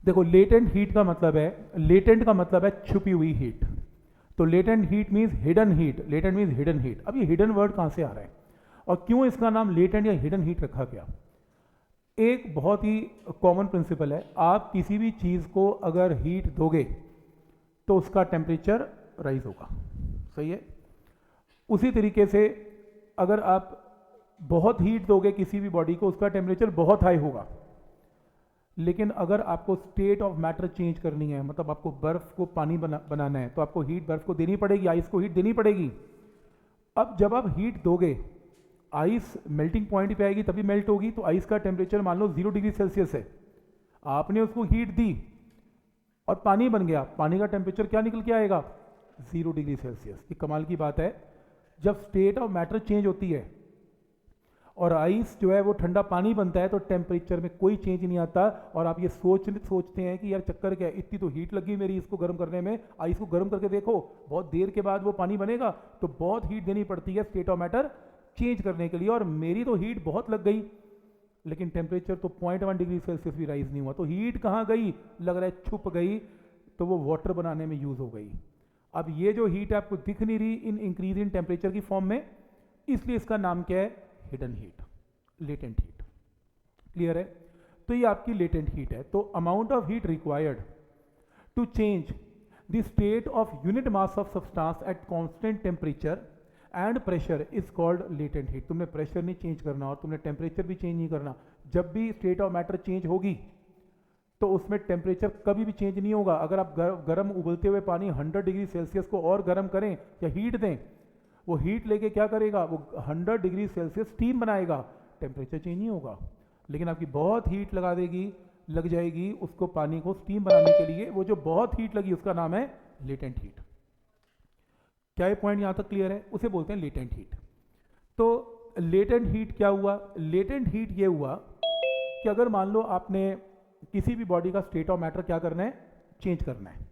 देखो latent heat का मतलब है, लेटेंट का मतलब है छुपी हुई हीट। तो latent heat means hidden heat, latent means hidden heat. अब ये हिडन वर्ड कहाँ से आ रहा है और क्यों इसका नाम लेटेंट या हिडन हीट रखा गया? एक बहुत ही कॉमन प्रिंसिपल है, आप किसी भी चीज़ को अगर हीट दोगे तो उसका टेम्परेचर राइज होगा, सही है। उसी तरीके से अगर आप बहुत हीट दोगे किसी भी बॉडी को, उसका टेम्परेचर बहुत हाई होगा। लेकिन अगर आपको स्टेट ऑफ मैटर चेंज करनी है, मतलब आपको बर्फ को पानी बनाना है, तो आपको हीट बर्फ को देनी पड़ेगी, आइस को हीट देनी पड़ेगी। अब जब आप हीट दोगे, आइस मेल्टिंग पॉइंट पे आएगी तभी मेल्ट होगी। तो आइस का टेम्परेचर मान लो 0 डिग्री सेल्सियस है, आपने उसको हीट दी और पानी बन गया, पानी का टेम्परेचर क्या निकल के आएगा? 0 डिग्री सेल्सियस। ये कमाल की बात है, जब स्टेट ऑफ मैटर चेंज होती है और आइस जो है वो ठंडा पानी बनता है तो टेम्परेचर में कोई चेंज नहीं आता। और आप ये सोचते हैं कि यार चक्कर क्या है, इतनी तो हीट लगी मेरी इसको गर्म करने में, आइस को गर्म करके देखो, बहुत देर के बाद वो पानी बनेगा। तो बहुत हीट देनी पड़ती है स्टेट ऑफ मैटर चेंज करने के लिए, और मेरी तो हीट बहुत लग गई, लेकिन टेम्परेचर तो 0.1 डिग्री सेल्सियस भी राइज नहीं हुआ। तो हीट कहाँ गई? लग रहा है छुप गई, तो वो वाटर बनाने में यूज हो गई। अब ये जो हीट है आपको दिख नहीं रही इन इंक्रीज इन टेम्परेचर की फॉर्म में, इसलिए इसका नाम क्या है? Hidden heat, latent heat. Clear है? तो ये आपकी लेटेंट हीट है। तो amount of heat required to change the state of unit mass of substance at constant temperature and pressure is called latent heat. तुमने प्रेशर नहीं चेंज करना और तुमने टेम्परेचर भी चेंज नहीं करना। जब भी स्टेट ऑफ मैटर चेंज होगी तो उसमें टेम्परेचर कभी भी चेंज नहीं होगा। अगर आप गर्म उबलते हुए पानी 100 डिग्री सेल्सियस को और गर्म करें या हीट दें, वो हीट लेके क्या करेगा? वो 100 डिग्री सेल्सियस स्टीम बनाएगा, टेम्परेचर चेंज नहीं होगा। लेकिन आपकी बहुत हीट लग जाएगी उसको पानी को स्टीम बनाने के लिए, वो जो बहुत हीट लगी उसका नाम है लेटेंट हीट। क्या ये पॉइंट यहां तक क्लियर है? उसे बोलते हैं लेटेंट हीट। तो लेटेंट हीट क्या हुआ? लेटेंट हीट ये हुआ कि अगर मान लो आपने किसी भी बॉडी का स्टेट ऑफ मैटर क्या करना है? चेंज करना है।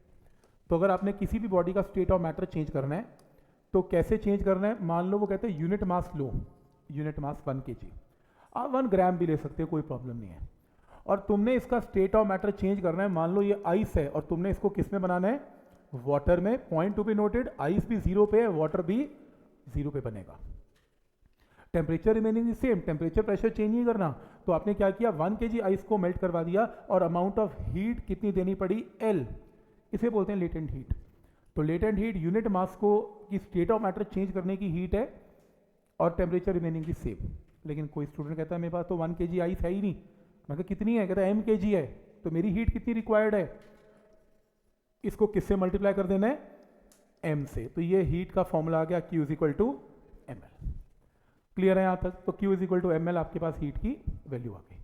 तो अगर आपने किसी भी बॉडी का स्टेट ऑफ मैटर चेंज करना है तो कैसे चेंज करना है? मान लो वो कहते हैं यूनिट मास लो, यूनिट मास 1 kg, आप 1 ग्राम भी ले सकते हो, कोई प्रॉब्लम नहीं है। और तुमने इसका स्टेट ऑफ मैटर चेंज करना है, मान लो ये आइस है और तुमने इसको किस में बनाना है? वाटर में। Point to be noted, ice भी 0 पे है, वाटर भी 0 पे बनेगा। Temperature remaining same, temperature pressure change नहीं करना। तो आपने क्या किया? 1 kg आइस को मेल्ट करवा दिया और अमाउंट ऑफ हीट कितनी देनी पड़ी? L। इसे बोलते हैं लेटेंट हीट। तो लेटेंट हीट यूनिट मास को की स्टेट ऑफ मैटर चेंज करने की हीट है और टेम्परेचर रिमेनिंग भी सेम। लेकिन कोई स्टूडेंट कहता है मेरे पास तो 1 kg आइस है ही नहीं। मैं कहा कितनी है? कहता है m kg है। तो मेरी हीट कितनी रिक्वायर्ड है? इसको किससे मल्टीप्लाई कर देना है? m से। तो ये हीट का फॉर्मूला आ गया Q is equal to ml। Clear है यहाँ तक? तो Q is equal to ml, आपके पास हीट की वैल्यू आ गई।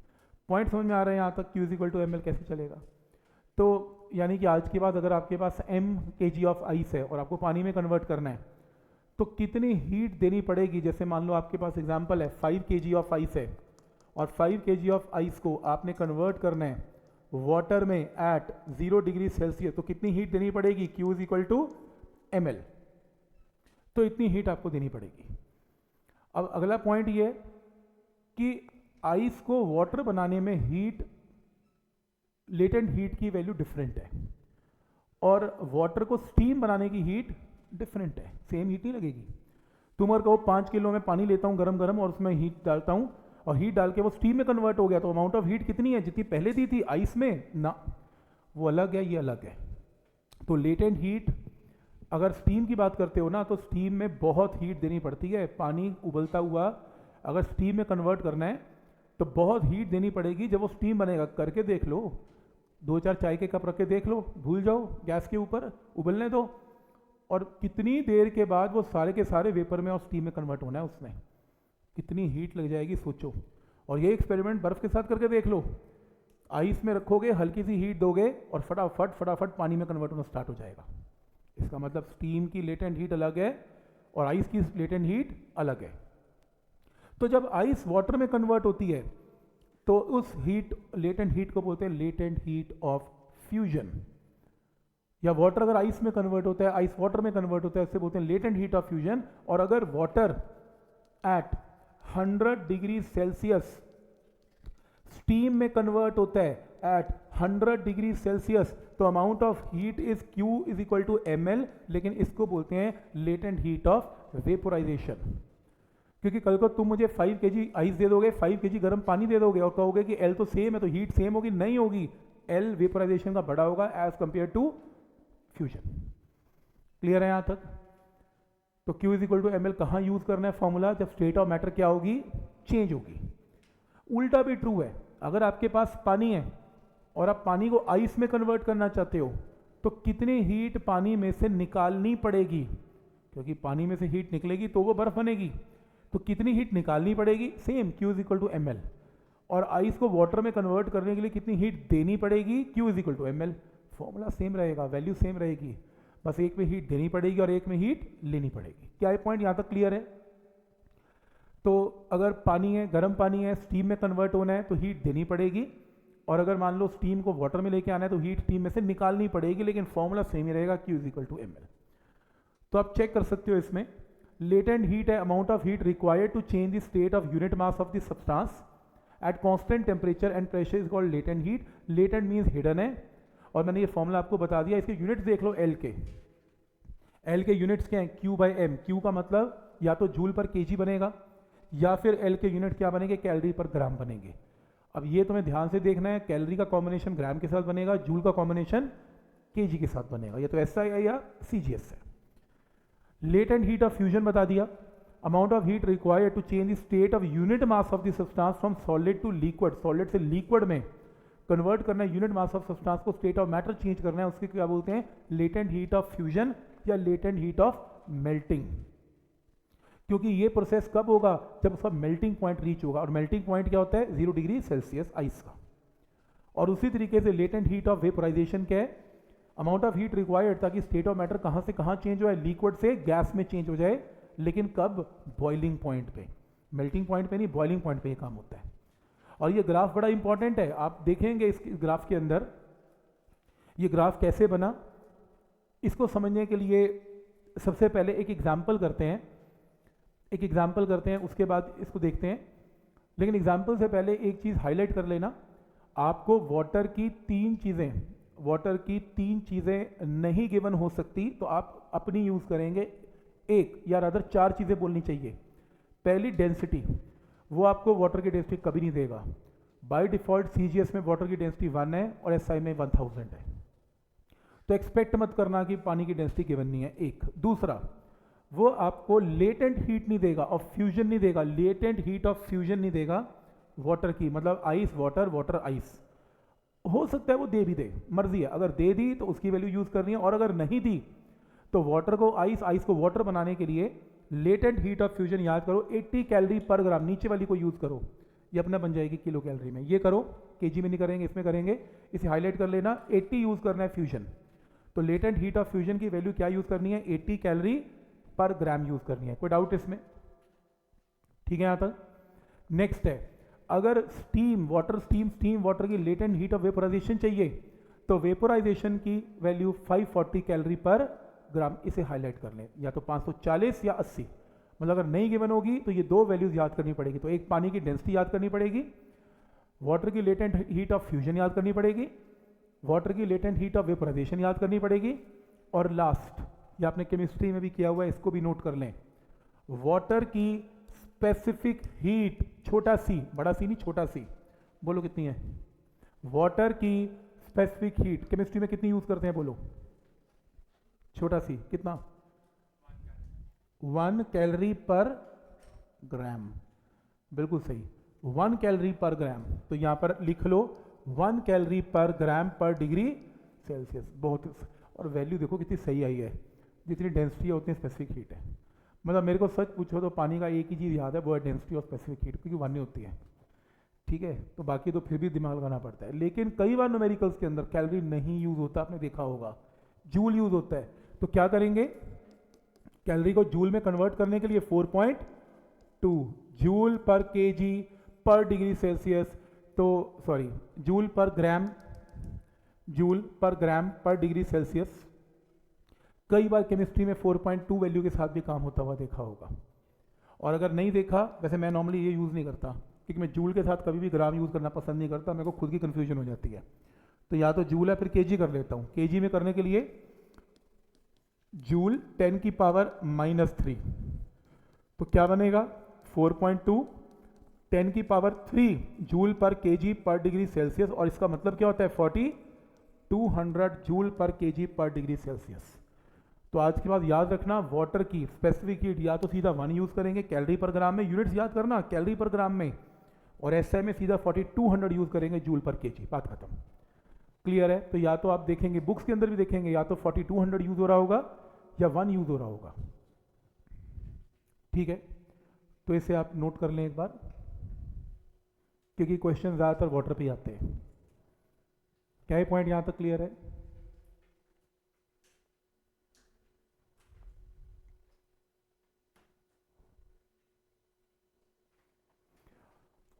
पॉइंट समझ में आ रहा है यहाँ तक? Q is equal to ml कैसे चलेगा? तो यानी कि आज के बाद अगर आपके पास m kg ऑफ आइस है और आपको पानी में कन्वर्ट करना है तो कितनी हीट देनी पड़ेगी? जैसे मान लो आपके पास एग्जांपल है 5 kg ऑफ आइस है और 5 kg ऑफ आइस को आपने कन्वर्ट करना है वाटर में एट 0 डिग्री सेल्सियस, तो कितनी हीट देनी पड़ेगी? Q is equal to ml। तो इतनी हीट आपको देनी पड़ेगी। अब अगला पॉइंट ये कि आइस को वाटर बनाने में हीट, लेटेंट हीट की वैल्यू डिफरेंट है और वाटर को स्टीम बनाने की हीट डिफरेंट है, सेम हीट नहीं लगेगी। तुम अगर कहो 5 किलो में पानी लेता हूँ गरम गरम और उसमें हीट डालता हूँ और हीट डाल के वो स्टीम में कन्वर्ट हो गया, तो अमाउंट ऑफ हीट कितनी है? जितनी पहले दी थी आइस में ना, वो अलग है, ये अलग है। तो लेटेंट हीट अगर स्टीम की बात करते हो ना, तो स्टीम में बहुत हीट देनी पड़ती है। पानी उबलता हुआ अगर स्टीम में कन्वर्ट करना है तो बहुत हीट देनी पड़ेगी। जब वो स्टीम बनेगा, करके देख लो, 2-4 चाय के कप रख के देख लो, भूल जाओ, गैस के ऊपर उबलने दो, और कितनी देर के बाद वो सारे के सारे वेपर में और स्टीम में कन्वर्ट होना है। उसमें कितनी हीट लग जाएगी सोचो। और ये एक्सपेरिमेंट बर्फ के साथ करके देख लो, आइस में रखोगे, हल्की सी हीट दोगे और फटाफट फटाफट पानी में कन्वर्ट होना स्टार्ट हो जाएगा। इसका मतलब स्टीम की लेटेंट हीट अलग है और आइस की लेटेंट हीट अलग है। तो जब आइस वाटर में कन्वर्ट होती है तो उस हीट, लेटेंट हीट को बोलते हैं लेटेंट हीट ऑफ फ्यूजन। या वाटर अगर आइस में कन्वर्ट होता है, आइस वाटर में कन्वर्ट होता है, उससे बोलते हैं लेटेंट हीट ऑफ फ्यूजन। और अगर water at 100 degree Celsius steam में कन्वर्ट होता है एट 100 डिग्री सेल्सियस, तो amount of heat is Q is equal to ml, लेकिन इसको बोलते हैं लेटेंट हीट ऑफ वेपोराइजेशन। क्योंकि कल को तुम मुझे 5 kg आइस दे दोगे, 5 kg गर्म पानी दे दोगे और कहोगे कि L तो सेम है, तो हीट सेम होगी, नहीं होगी, L वेपोराइजेशन का बड़ा होगा as compare to fusion. Clear है यहां तक? तो Q is equal to ml कहां यूज करना है फॉर्मूला? जब स्टेट ऑफ मैटर क्या होगी? चेंज होगी। उल्टा भी ट्रू है, अगर आपके पास पानी है और आप पानी को आइस में कन्वर्ट करना चाहते हो तो कितनी हीट पानी में से निकालनी पड़ेगी? क्योंकि पानी में से हीट निकलेगी तो वो बर्फ बनेगी, तो कितनी हीट निकालनी पड़ेगी? Same, Q is equal to ml। और आइस को वाटर में कन्वर्ट करने के लिए कितनी हीट देनी पड़ेगी? Q is equal to ml। Formula same रहेगा, वैल्यू सेम रहेगी, बस एक में हीट देनी पड़ेगी और एक में हीट लेनी पड़ेगी। क्या ये पॉइंट यहां तक क्लियर है? तो अगर पानी है, गर्म पानी है, स्टीम में कन्वर्ट होना है तो हीट देनी पड़ेगी, और अगर मान लो स्टीम को वाटर में लेके आना है तो हीट स्टीम में से निकालनी पड़ेगी, लेकिन फॉर्मूला सेम ही रहेगा, Q is equal to ml। तो आप चेक कर सकते हो इसमें, लेटेंट हीट है amount of heat required to change the state of unit mass of the substance at constant temperature and pressure is called latent heat. Latent means hidden है, और मैंने ये फॉर्मूला आपको बता दिया। इसके यूनिट्स देख लो, L के यूनिट्स क्या हैं? Q by M। Q का मतलब या तो जूल पर kg बनेगा, या फिर L के यूनिट क्या बनेंगे? कैलोरी पर ग्राम बनेंगे। अब ये तुम्हें ध्यान से देखना है, कैलोरी का कॉम्बिनेशन ग्राम के साथ बनेगा, जूल का कॉम्बिनेशन kg के साथ बनेगा, ये तो SI है या CGS है। लेटेंट हीट ऑफ फ्यूजन बता दिया, amount of heat required to change the state of unit mass of the substance from solid to liquid. Solid से लिक्विड में कन्वर्ट करना है, यूनिट मास ऑफ सब्सटेंस को, स्टेट ऑफ मैटर चेंज करना है, उसके क्या बोलते हैं? लेटेंट हीट ऑफ फ्यूजन या लेटेंट हीट ऑफ मेल्टिंग। क्योंकि ये प्रोसेस कब होगा? जब उसका मेल्टिंग पॉइंट रीच होगा, और मेल्टिंग पॉइंट क्या होता है? 0 डिग्री सेल्सियस आइस का। और उसी तरीके से लेटेंट हीट ऑफ वेपोराइजेशन क्या है? अमाउंट ऑफ हीट रिक्वायर्ड ताकि स्टेट ऑफ मैटर कहां से कहां चेंज हो जाए? लिक्विड से गैस में चेंज हो जाए, लेकिन कब? बॉइलिंग पॉइंट पे, मेल्टिंग पॉइंट पे नहीं, बॉइलिंग पॉइंट पे ये काम होता है। और ये ग्राफ बड़ा इंपॉर्टेंट है, आप देखेंगे इस ग्राफ के अंदर ये ग्राफ कैसे बना। इसको समझने के लिए सबसे पहले एक एग्जाम्पल करते हैं, उसके बाद इसको देखते हैं। लेकिन एग्जाम्पल से पहले एक चीज़ हाईलाइट कर लेना, आपको वाटर की तीन चीज़ें नहीं गिवन हो सकती, तो आप अपनी यूज़ करेंगे, एक या रादर 4 चीज़ें बोलनी चाहिए। पहली डेंसिटी, वो आपको वाटर की डेंसिटी कभी नहीं देगा। बाय डिफॉल्ट CGS में वाटर की डेंसिटी 1 है और SI में 1000 है, तो एक्सपेक्ट मत करना कि पानी की डेंसिटी गिवन नहीं है। एक दूसरा, वो आपको लेटेंट हीट नहीं देगा और फ्यूजन नहीं देगा, लेटेंट हीट ऑफ फ्यूजन नहीं देगा वाटर की, मतलब आइस वाटर, वाटर आइस। हो सकता है वो दे भी दे, मर्जी है, अगर दे दी तो उसकी वैल्यू यूज करनी है, और अगर नहीं दी तो वाटर को आइस, आइस को वाटर बनाने के लिए लेटेंट हीट ऑफ फ्यूजन याद करो 80 कैलोरी पर ग्राम, नीचे वाली को यूज करो, ये अपना बन जाएगी किलो कैलोरी में। ये करो, केजी में नहीं करेंगे, इसमें करेंगे, इसे हाईलाइट कर लेना, 80 यूज करना है फ्यूजन। तो लेटेंट हीट ऑफ फ्यूजन की वैल्यू क्या यूज करनी है? 80 कैलोरी पर ग्राम यूज करनी है। कोई डाउट इसमें? ठीक है यहां तक। नेक्स्ट है, अगर स्टीम वाटर की लेटेंट हीट ऑफ वेपोराइजेशन चाहिए तो वेपोराइजेशन की वैल्यू 540 कैलोरी पर ग्राम, इसे हाईलाइट कर लें, या तो 540 या 80, मतलब अगर नहीं गिवन होगी तो ये दो वैल्यूज याद करनी पड़ेगी। तो एक पानी की डेंसिटी याद करनी पड़ेगी, वाटर की लेटेंट हीट ऑफ फ्यूजन याद करनी पड़ेगी, वाटर की लेटेंट हीट ऑफ वेपोराइजेशन याद करनी पड़ेगी, और लास्ट, ये आपने केमिस्ट्री में भी किया हुआ है, इसको भी नोट कर लें, वाटर की स्पेसिफिक हीट, छोटा सी, बड़ा सी नहीं, छोटा सी, बोलो कितनी है? वाटर की स्पेसिफिक हीट केमिस्ट्री में कितनी यूज करते हैं? बोलो, छोटा सी कितना? 1 कैलोरी पर ग्राम, बिल्कुल सही, 1 कैलोरी पर ग्राम। तो यहां पर लिख लो 1 कैलोरी पर ग्राम पर डिग्री सेल्सियस। बहुत, और वैल्यू देखो कितनी सही आई है, जितनी डेंसिटी है उतनी स्पेसिफिक हीट है। मतलब मेरे को सच पूछो तो पानी का एक ही चीज़ याद है, वो है डेंसिटी और स्पेसिफिक हीट, क्योंकि 1 नहीं होती है, ठीक है। तो बाकी तो फिर भी दिमाग लगाना पड़ता है, लेकिन कई बार न्यूमेरिकल्स के अंदर कैलोरी नहीं यूज होता, आपने देखा होगा, जूल यूज होता है। तो क्या करेंगे? कैलोरी को जूल में कन्वर्ट करने के लिए 4.2 जूल पर केजी पर डिग्री सेल्सियस, तो सॉरी जूल पर ग्राम पर डिग्री सेल्सियस। कई बार केमिस्ट्री में 4.2 वैल्यू के साथ भी काम होता हुआ देखा होगा। और अगर नहीं देखा, वैसे मैं नॉर्मली ये यूज़ नहीं करता क्योंकि मैं जूल के साथ कभी भी ग्राम यूज़ करना पसंद नहीं करता, मेरे को खुद की कन्फ्यूजन हो जाती है। तो या तो जूल है फिर केजी कर लेता हूँ। केजी में करने के लिए जूल 10 की पावर -3, तो क्या बनेगा 4.2 10 की पावर 3 जूल पर केजी पर डिग्री सेल्सियस, और इसका मतलब क्या होता है 4200 जूल पर केजी पर डिग्री सेल्सियस। तो आज के बाद याद रखना, वाटर की स्पेसिफिक हीट या तो सीधा 1 यूज़ करेंगे कैलोरी पर ग्राम में, यूनिट्स याद करना कैलोरी पर ग्राम में, और एसआई में सीधा 4200 यूज़ करेंगे जूल पर केजी। बात खत्म, क्लियर है। तो या तो आप देखेंगे बुक्स के अंदर भी देखेंगे या तो 4200 यूज़ हो रहा होगा या 1 यूज़ हो रहा होगा, ठीक है। तो इसे आप नोट कर लें एक बार, क्योंकि क्वेश्चन ज़्यादातर वाटर पे आते हैं। क्या ये पॉइंट यहाँ तक क्लियर है?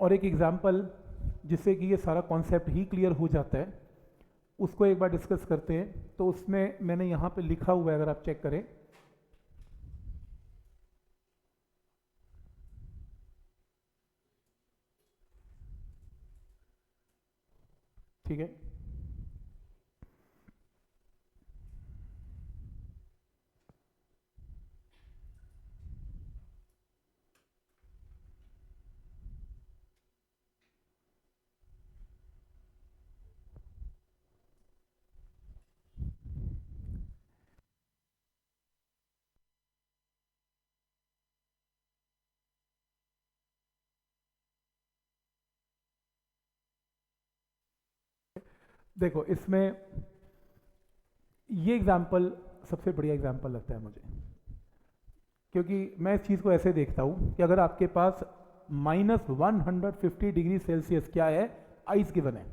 और एक एग्जाम्पल जिससे कि ये सारा कॉन्सेप्ट ही क्लियर हो जाता है, उसको एक बार डिस्कस करते हैं। तो उसमें मैंने यहाँ पे लिखा हुआ है, अगर आप चेक करें, ठीक है। देखो इसमें ये एग्जाम्पल सबसे बढ़िया एग्जाम्पल लगता है मुझे, क्योंकि मैं इस चीज़ को ऐसे देखता हूँ कि अगर आपके पास -150 डिग्री सेल्सियस क्या है, आइस गिवन है,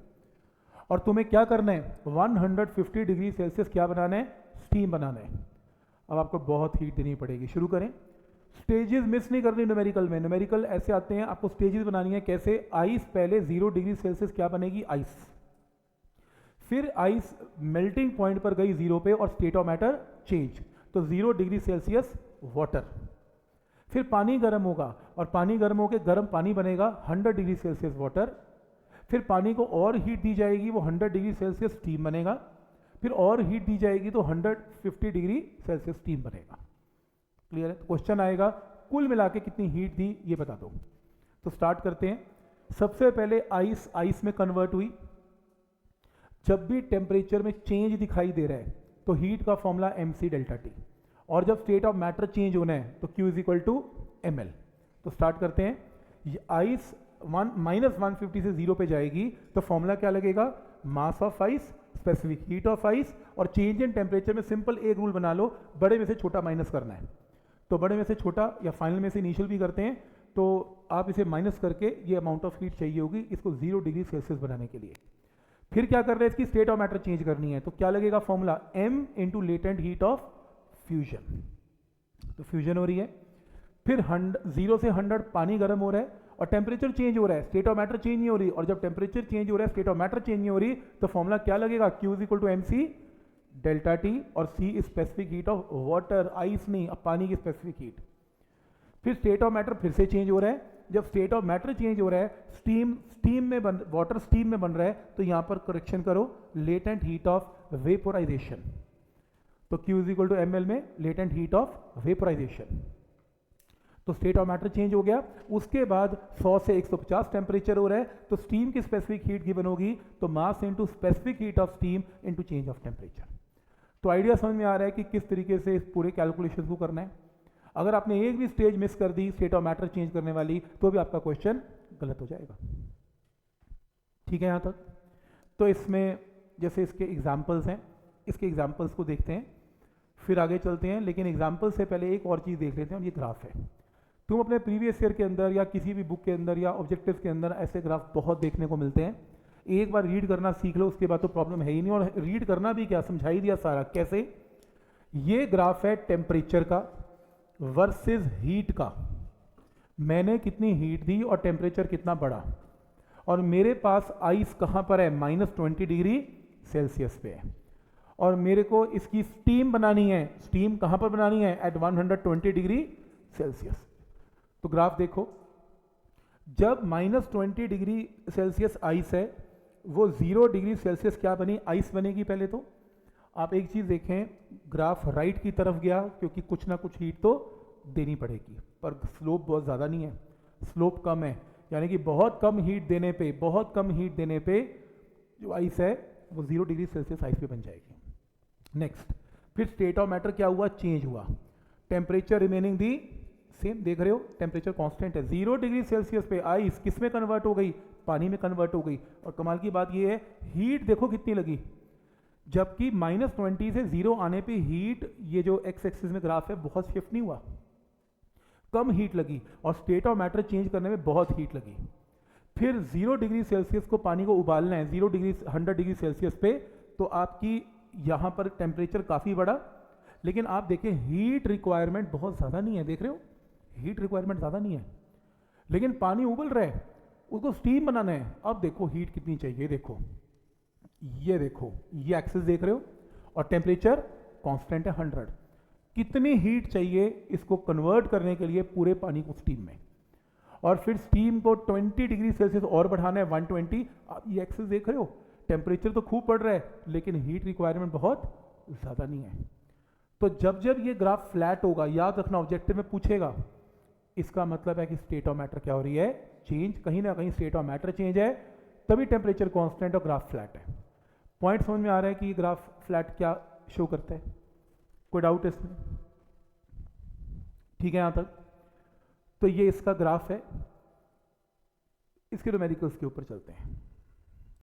और तुम्हें क्या करना है 150 डिग्री सेल्सियस क्या बनाना है, स्टीम बनाना है। अब आपको बहुत हीट देनी पड़ेगी। शुरू करें। स्टेजेस मिस नहीं करनी न्यूमेरिकल में, न्यूमेरिकल ऐसे आते हैं, आपको स्टेजेस बनानी है। कैसे? आइस पहले 0 डिग्री सेल्सियस क्या बनेगी, आइस, फिर आइस मेल्टिंग पॉइंट पर गई 0 पे और स्टेट ऑफ मैटर चेंज, तो 0 डिग्री सेल्सियस वाटर। फिर पानी गर्म होगा और पानी गर्म होकर गर्म पानी बनेगा 100 डिग्री सेल्सियस वाटर। फिर पानी को और हीट दी जाएगी, वो 100 डिग्री सेल्सियस स्टीम बनेगा। फिर और हीट दी जाएगी तो 150 डिग्री सेल्सियस स्टीम बनेगा। क्लियर है? तो क्वेश्चन आएगा कुल मिला के कितनी हीट दी ये बता दो। तो स्टार्ट करते हैं। सबसे पहले आइस में कन्वर्ट हुई। जब भी टेम्परेचर में चेंज दिखाई दे रहा है तो हीट का फॉर्मूला mc डेल्टा टी, और जब स्टेट ऑफ मैटर चेंज होना है तो q = ml। तो स्टार्ट करते हैं। आइस -150 से 0 पे जाएगी तो फॉर्मूला क्या लगेगा, mass of ice, specific heat of ice, और चेंज इन टेम्परेचर में सिंपल एक रूल बना लो, बड़े में से छोटा माइनस करना है। तो बड़े में से छोटा या फाइनल में से इनिशियल भी करते हैं, तो आप इसे माइनस करके ये अमाउंट ऑफ हीट चाहिए होगी इसको 0 डिग्री सेल्सियस बनाने के लिए। फिर क्या कर रहे हैं, इसकी स्टेट ऑफ मैटर चेंज करनी है, तो क्या लगेगा formula m × latent heat of fusion. तो फ्यूजन हो रही है। फिर 0 से 100 पानी गर्म हो रहा है और टेम्परेचर चेंज हो रहा है, स्टेट ऑफ मैटर चेंज नहीं हो रही, और जब टेम्परेचर चेंज हो रहा है स्टेट ऑफ मैटर चेंज नहीं हो रही, तो फॉर्मूला क्या लगेगा, q = mc डेल्टा टी, और c is specific heat of water, ice नहीं, अब पानी की स्पेसिफिक हीट। फिर स्टेट ऑफ मैटर फिर से चेंज हो रहा है। जब स्टेट ऑफ मैटर चेंज हो रहा है, वाटर स्टीम में बन रहा है, तो यहां पर करेक्शन करो, लेटेंट हीट ऑफ वेपोराइजेशन। तो q = ml में लेटेंट हीट ऑफ वेपोराइजेशन। तो स्टेट ऑफ मैटर चेंज हो गया। उसके बाद 100 से 150 टेम्परेचर हो रहा है, तो स्टीम की स्पेसिफिक हीट गिवन होगी, तो mass into specific heat of steam into change of temperature. तो आइडिया समझ में आ रहा है कि किस तरीके से इस पूरे कैलकुलेशन को करना है। अगर आपने एक भी स्टेज मिस कर दी स्टेट ऑफ मैटर चेंज करने वाली, तो भी आपका क्वेश्चन गलत हो जाएगा। ठीक है यहाँ तक? तो इसमें जैसे इसके एग्जाम्पल्स हैं, इसके एग्जाम्पल्स को देखते हैं, फिर आगे चलते हैं। लेकिन एग्जाम्पल से पहले एक और चीज़ देख लेते हैं, और ये ग्राफ है। तुम अपने प्रीवियस ईयर के अंदर या किसी भी बुक के अंदर या ऑब्जेक्टिव्स के अंदर ऐसे ग्राफ बहुत देखने को मिलते हैं। एक बार रीड करना सीख लो, उसके बाद तो प्रॉब्लम है ही नहीं। और रीड करना भी क्या, समझा ही दिया सारा कैसे। ये ग्राफ है टेम्परेचर का वर्सेस हीट का। मैंने कितनी हीट दी और टेम्परेचर कितना बढ़ा, और मेरे पास आइस कहाँ पर है, -20 डिग्री सेल्सियस पे है, और मेरे को इसकी स्टीम बनानी है। स्टीम कहाँ पर बनानी है, एट 120 डिग्री सेल्सियस। तो ग्राफ देखो, जब -20 डिग्री सेल्सियस आइस है, वो 0 डिग्री सेल्सियस क्या बनी, आइस बनेगी। पहले तो आप एक चीज़ देखें, ग्राफ राइट की तरफ गया क्योंकि कुछ ना कुछ हीट तो देनी पड़ेगी, पर स्लोप बहुत ज़्यादा नहीं है, स्लोप कम है, यानी कि बहुत कम हीट देने पे, बहुत कम हीट देने पे जो आइस है वो 0 डिग्री सेल्सियस आइस पे बन जाएगी। नेक्स्ट, फिर स्टेट ऑफ मैटर क्या हुआ, चेंज हुआ। टेम्परेचर रिमेनिंग दी सेम, देख रहे हो टेम्परेचर कांस्टेंट है। 0 डिग्री सेल्सियस पे आइस किस में कन्वर्ट हो गई, पानी में कन्वर्ट हो गई। और कमाल की बात ये है, हीट देखो कितनी लगी, जबकि -20 से 0 आने पे हीट, ये जो एक्स एक्सिस में ग्राफ है, बहुत शिफ्ट नहीं हुआ, कम हीट लगी। और स्टेट ऑफ मैटर चेंज करने में बहुत हीट लगी। फिर 0 डिग्री सेल्सियस को पानी को उबालना है 100 डिग्री सेल्सियस पे, तो आपकी यहाँ पर टेम्परेचर काफ़ी बढ़ा, लेकिन आप देखें हीट रिक्वायरमेंट बहुत ज़्यादा नहीं है, देख रहे हो हीट रिक्वायरमेंट ज़्यादा नहीं है, लेकिन पानी उबल रहा है, उसको स्टीम बनाना है। अब देखो हीट कितनी चाहिए, देखो ये देखो, ये एक्सेस देख रहे हो, और टेम्परेचर कांस्टेंट है 100। कितनी हीट चाहिए इसको कन्वर्ट करने के लिए पूरे पानी को स्टीम में, और फिर स्टीम को 20 डिग्री सेल्सियस और बढ़ाना है 120। आप ये एक्सेस देख रहे हो, टेम्परेचर तो खूब बढ़ रहा है, लेकिन हीट रिक्वायरमेंट बहुत ज़्यादा नहीं है। तो जब जब ये ग्राफ फ्लैट होगा, याद रखना ऑब्जेक्टिव में पूछेगा, इसका मतलब है कि स्टेट ऑफ मैटर क्या हो रही है, चेंज, कहीं ना कहीं स्टेट ऑफ मैटर चेंज है, तभी टेम्परेचर कांस्टेंट और ग्राफ फ्लैट है। पॉइंट समझ में आ रहा है कि ये ग्राफ फ्लैट क्या शो करता है, कोई डाउट है इसमें, ठीक है यहां तक। तो ये इसका ग्राफ है, इसके न्यूमेरिकल्स के ऊपर चलते हैं।